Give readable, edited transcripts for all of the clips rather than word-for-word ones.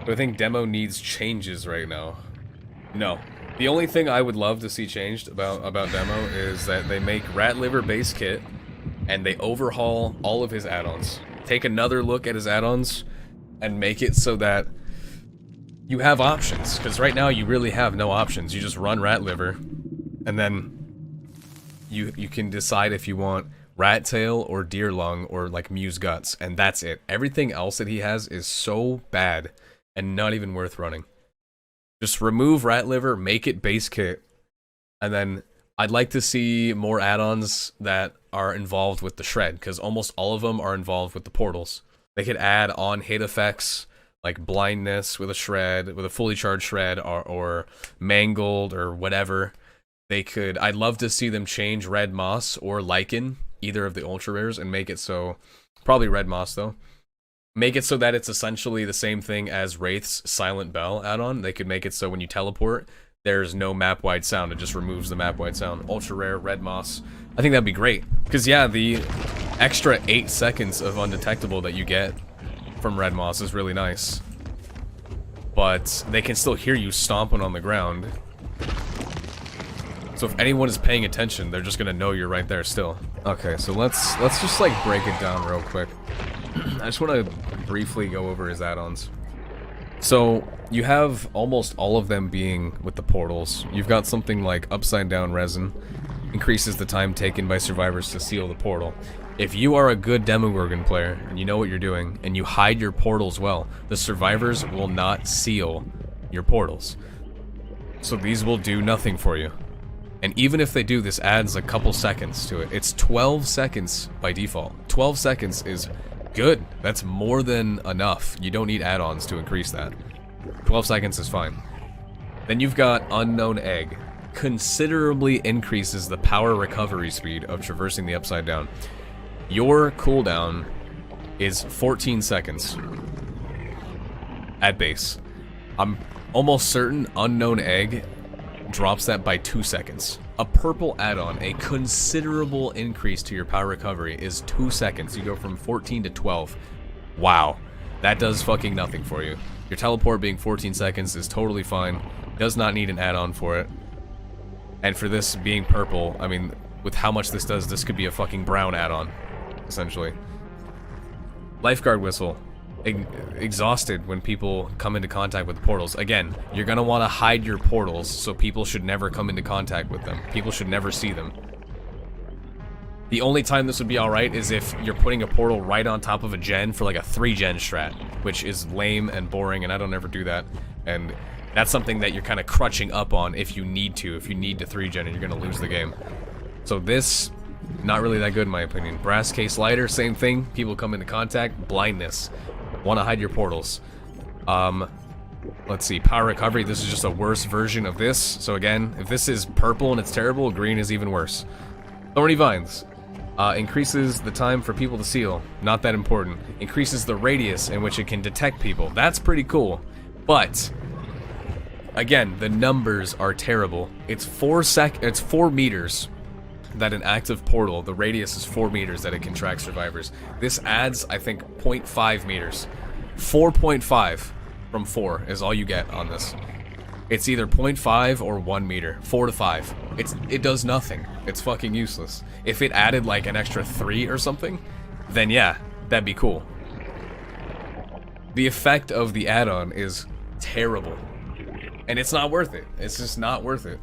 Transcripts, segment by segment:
Do I think demo needs changes right now? No. The only thing I would love to see changed about demo is that they make Rat Liver base kit and they overhaul all of his add-ons. Take another look at his add-ons and make it so that you have options, because right now you really have no options. You just run Rat Liver and then you can decide if you want Rat Tail or Deer Lung or like Muse Guts, and that's it. Everything else that he has is so bad and not even worth running. Just remove Rat Liver, make it base kit, and then I'd like to see more add-ons that are involved with the shred, because almost all of them are involved with the portals. They could add on hit effects, like blindness with a shred, with a fully charged shred, or mangled, or whatever. They could, I'd love to see them change Red Moss or Lichen, either of the ultra rares, and make it so, probably Red Moss though, make it so that it's essentially the same thing as Wraith's Silent Bell add-on. They could make it so when you teleport, there's no map-wide sound. It just removes the map-wide sound. Ultra rare, Red Moss. I think that'd be great. Because yeah, the extra 8 seconds of undetectable that you get from Red Moss is really nice. But they can still hear you stomping on the ground. So if anyone is paying attention, they're just gonna know you're right there still. Okay, so let's just like break it down real quick. I just want to briefly go over his add-ons. So, you have almost all of them being with the portals. You've got something like Upside Down Resin, increases the time taken by survivors to seal the portal. If you are a good Demogorgon player, and you know what you're doing, and you hide your portals well, the survivors will not seal your portals. So these will do nothing for you. And even if they do, this adds a couple seconds to it. It's 12 seconds by default. 12 seconds is good. That's more than enough. You don't need add-ons to increase that. 12 seconds is fine. Then you've got Unknown Egg. Considerably increases the power recovery speed of traversing the Upside Down. Your cooldown is 14 seconds at base. I'm almost certain Unknown Egg drops that by 2 seconds. A purple add-on, a considerable increase to your power recovery, is 2 seconds. You go from 14 to 12. Wow. That does fucking nothing for you. Your teleport being 14 seconds is totally fine. Does not need an add-on for it. And for this being purple, I mean, with how much this does, this could be a fucking brown add-on, essentially. Lifeguard Whistle. Exhausted when people come into contact with portals. Again, you're gonna want to hide your portals, so people should never come into contact with them. People should never see them. The only time this would be alright is if you're putting a portal right on top of a gen for like a 3-gen strat, which is lame and boring, and I don't ever do that. And that's something that you're kind of crutching up on if you need to 3-gen and you're gonna lose the game. So this, not really that good in my opinion. Brass Case Lighter, same thing. People come into contact. Blindness. Want to hide your portals. Let's see, power recovery, this is just a worse version of this. So again, if this is purple and it's terrible, green is even worse. Thorny Vines. Increases the time for people to seal. Not that important. Increases the radius in which it can detect people. That's pretty cool. But, again, the numbers are terrible. It's 4 meters that an active portal, the radius is 4 meters that it can track survivors. This adds, I think, 0.5 meters. 4.5 from 4 is all you get on this. It's either 0.5 or 1 meter. 4 to 5. It does nothing. It's fucking useless. If it added like an extra 3 or something, then yeah, that'd be cool. The effect of the add-on is terrible. And it's not worth it. It's just not worth it.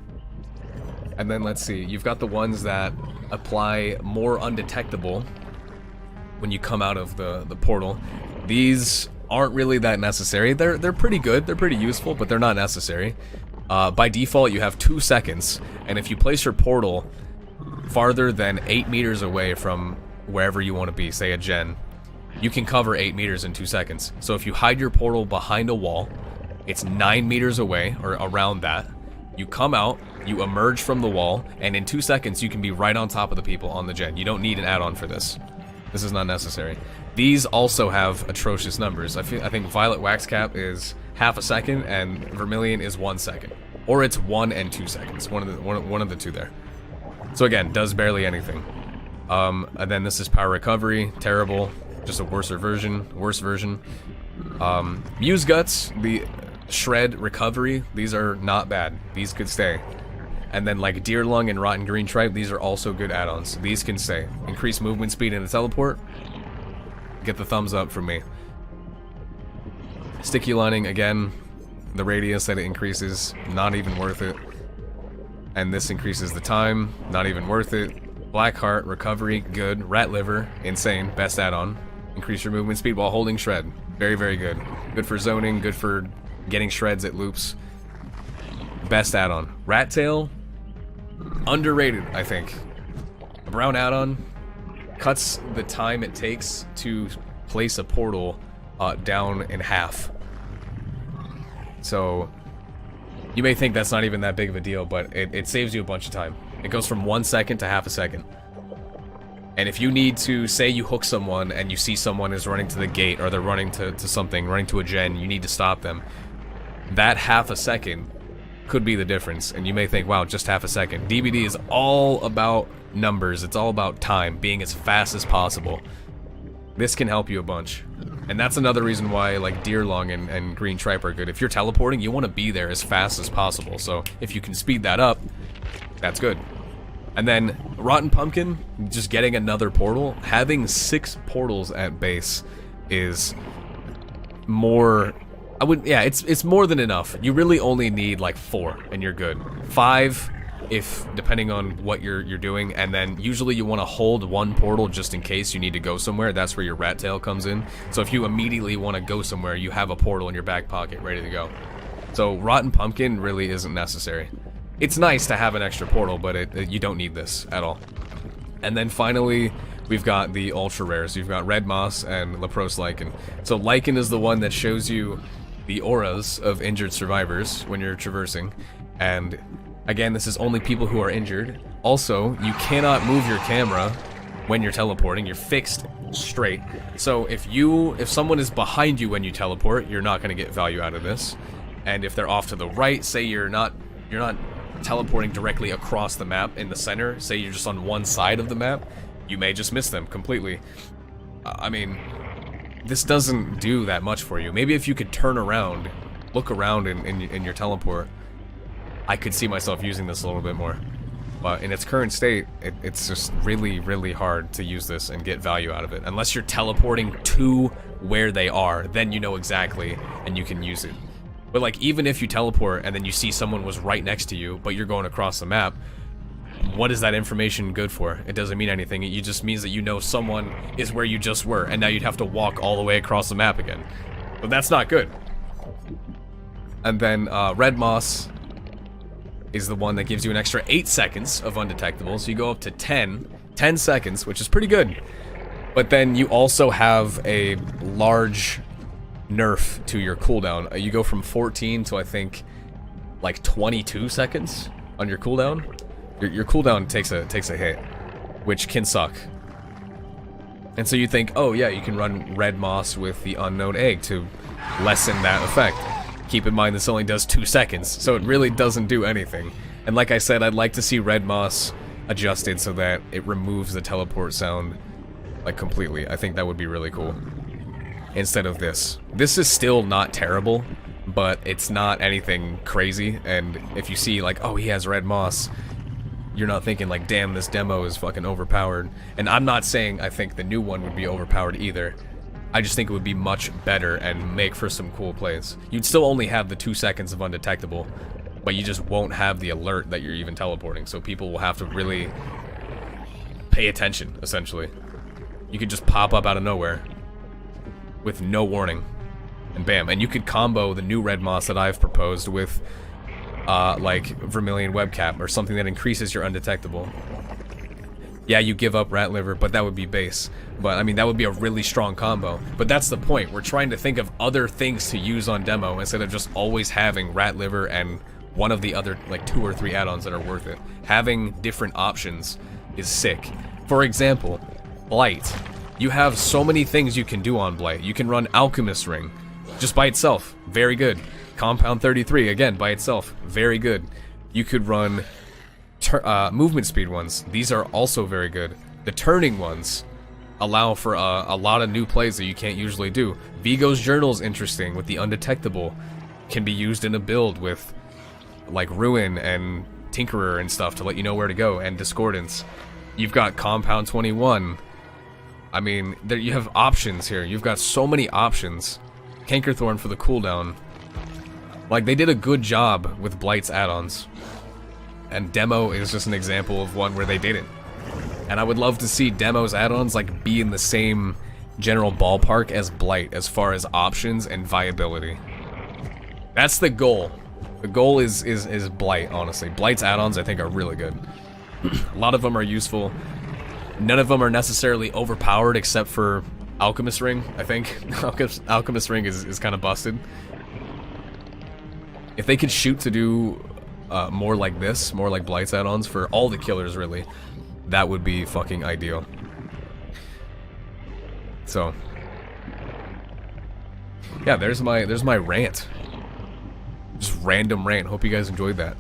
And then let's see, you've got the ones that apply more undetectable when you come out of the portal. These aren't really that necessary. They're pretty good, they're pretty useful, but they're not necessary. By default, you have 2 seconds, and if you place your portal farther than 8 meters away from wherever you want to be, say a gen, you can cover 8 meters in 2 seconds. So if you hide your portal behind a wall, it's 9 meters away, or around that. You come out, you emerge from the wall, and in 2 seconds you can be right on top of the people on the gen. You don't need an add-on for this. This is not necessary. These also have atrocious numbers. I think Violet Wax Cap is half a second, and Vermilion is 1 second. Or it's 1 and 2 seconds. One of the two there. So again, does barely anything. And then this is Power Recovery, terrible. Just a worse version. Muse Guts, the Shred Recovery, these are not bad. These could stay. And then like Deer Lung and Rotten Green Tripe, these are also good add-ons. These can stay. Increase movement speed in a teleport. Get the thumbs up from me. Sticky Lining, again, the radius that it increases, not even worth it. And this increases the time, not even worth it. Black Heart, Recovery, good. Rat Liver, insane, best add-on. Increase your movement speed while holding Shred. Very, very good. Good for zoning, good for getting shreds at loops. Best add-on. Rat Tail, underrated, I think. A brown add-on cuts the time it takes to place a portal down in half. So you may think that's not even that big of a deal, but it saves you a bunch of time. It goes from 1 second to half a second. And if you need to, say you hook someone and you see someone is running to the gate, or they're running to something, running to a gen, you need to stop them. That half a second could be the difference. And you may think, wow, just half a second. DBD is all about numbers. It's all about time, being as fast as possible. This can help you a bunch. And that's another reason why like Deer Lung and Green Tripe are good. If you're teleporting, you want to be there as fast as possible. So if you can speed that up, that's good. And then Rotten Pumpkin, just getting another portal. Having 6 portals at base is more... it's more than enough. You really only need like 4 and you're good. 5 if depending on what you're doing, and then usually you want to hold 1 portal just in case you need to go somewhere. That's where your Rat Tail comes in. So if you immediately want to go somewhere, you have a portal in your back pocket ready to go. So Rotten Pumpkin really isn't necessary. It's nice to have an extra portal, but you don't need this at all. And then finally, we've got the ultra rares. You've got Red Moss and Leprose Lichen. So Lichen is the one that shows you the auras of injured survivors when you're traversing. And again, this is only people who are injured. Also, you cannot move your camera when you're teleporting. You're fixed straight. So if someone is behind you when you teleport, you're not going to get value out of this. And if they're off to the right, say you're not teleporting directly across the map in the center, say you're just on one side of the map, you may just miss them completely. I mean, this doesn't do that much for you. Maybe if you could turn around, look around in your teleport, I could see myself using this a little bit more. But in its current state, it's just really, really hard to use this and get value out of it. Unless you're teleporting to where they are, then you know exactly and you can use it. But like, even if you teleport and then you see someone was right next to you, but you're going across the map, what is that information good for? It doesn't mean anything. It just means that you know someone is where you just were, and now you'd have to walk all the way across the map again. But that's not good. And then Red Moss is the one that gives you an extra 8 seconds of undetectable, so you go up to 10 seconds, which is pretty good. But then you also have a large nerf to your cooldown. You go from 14 to I think like 22 seconds on your cooldown. Your cooldown takes a hit, which can suck. And so you think, oh yeah, you can run Red Moss with the Unknown Egg to lessen that effect. Keep in mind this only does 2 seconds, so it really doesn't do anything. And like I said, I'd like to see Red Moss adjusted so that it removes the teleport sound like completely. I think that would be really cool. Instead of this. This is still not terrible, but it's not anything crazy. And if you see like, oh, he has Red Moss, you're not thinking like, damn, this demo is fucking overpowered. And I'm not saying I think the new one would be overpowered either. I just think it would be much better and make for some cool plays. You'd still only have the 2 seconds of undetectable, but you just won't have the alert that you're even teleporting. So people will have to really pay attention, essentially. You could just pop up out of nowhere with no warning, and bam. And you could combo the new Red Moss that I've proposed with like Vermilion Webcap or something that increases your undetectable. Yeah, you give up Rat Liver, but that would be base. But I mean, that would be a really strong combo. But that's the point. We're trying to think of other things to use on demo instead of just always having Rat Liver and one of the other like 2 or 3 add-ons that are worth it. Having different options is sick. For example, Blight. You have so many things you can do on Blight. You can run Alchemist Ring, just by itself, very good. Compound 33, again, by itself, very good. You could run movement speed ones. These are also very good. The turning ones, allow for a lot of new plays that you can't usually do. Vigo's Journal's interesting with the undetectable. Can be used in a build with like Ruin and Tinkerer and stuff to let you know where to go, and Discordance. You've got Compound 21. I mean, there you have options here. You've got so many options. Cankerthorn for the cooldown. Like, they did a good job with Blight's add-ons. And Demo is just an example of one where they didn't. And I would love to see Demo's add-ons like be in the same general ballpark as Blight as far as options and viability. That's the goal. The goal is Blight, honestly. Blight's add-ons, I think, are really good. A lot of them are useful. None of them are necessarily overpowered except for Alchemist Ring, I think. Alchemist Ring is kind of busted. If they could shoot to do more like this, more like Blight's add-ons for all the killers, really, that would be fucking ideal. So, yeah, there's my rant. Just random rant. Hope you guys enjoyed that.